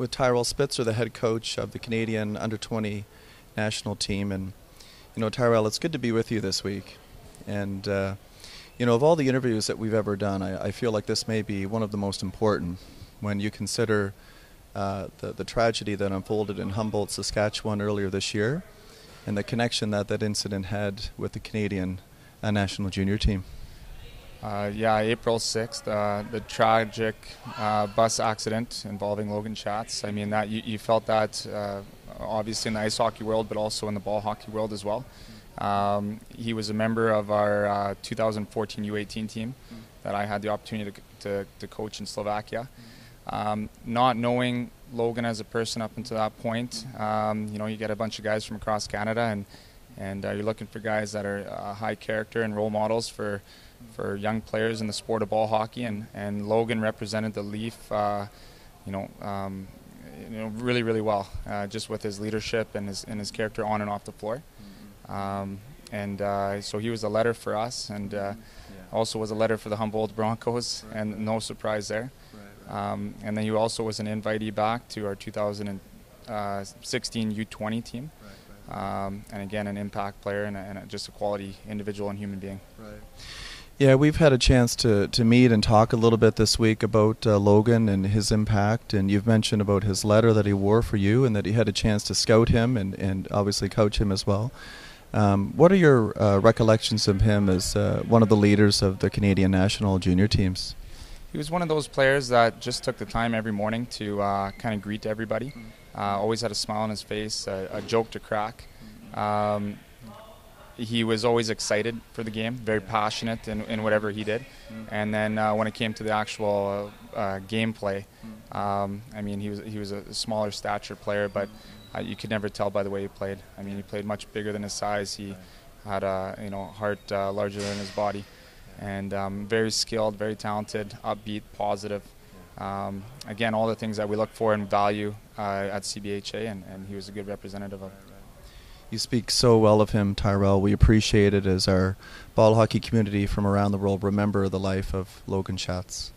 with Tyrel Spitzer, the head coach of the Canadian Under-20 national team. And, Tyrel, it's good to be with you this week. And, of all the interviews that we've ever done, I feel like this may be one of the most important when you consider the tragedy that unfolded in Humboldt, Saskatchewan earlier this year, and the connection that incident had with the Canadian national junior team. April 6th, the tragic bus accident involving Logan Schatz. I mean, that you felt that obviously in the ice hockey world, but also in the ball hockey world as well. He was a member of our 2014 U18 team that I had the opportunity to coach in Slovakia. Not knowing Logan as a person up until that point, you get a bunch of guys from across Canada, and you're looking for guys that are high character and role models for young players in the sport of ball hockey, and Logan represented the Leaf, really, really well, just with his leadership and his character on and off the floor. So he was a letter for us, and also was a letter for the Humboldt Broncos, and no surprise there. And then he also was an invitee back to our 2016 U20 team. And again, an impact player and just a quality individual and human being. Right. Yeah, we've had a chance to meet and talk a little bit this week about Logan and his impact, and you've mentioned about his letter that he wore for you and that he had a chance to scout him and obviously coach him as well. What are your recollections of him as one of the leaders of the Canadian national junior teams? He was one of those players that just took the time every morning to kind of greet everybody. Always had a smile on his face, a joke to crack. He was always excited for the game, very passionate in whatever he did. And then when it came to the actual gameplay, he was a smaller stature player, but you could never tell by the way he played. I mean, he played much bigger than his size. He had a heart larger than his body, and very skilled, very talented, upbeat, positive. Again, all the things that we look for and value at CBHA, and he was a good representative of it. You speak so well of him, Tyrel. We appreciate it as our ball hockey community from around the world remember the life of Logan Schatz.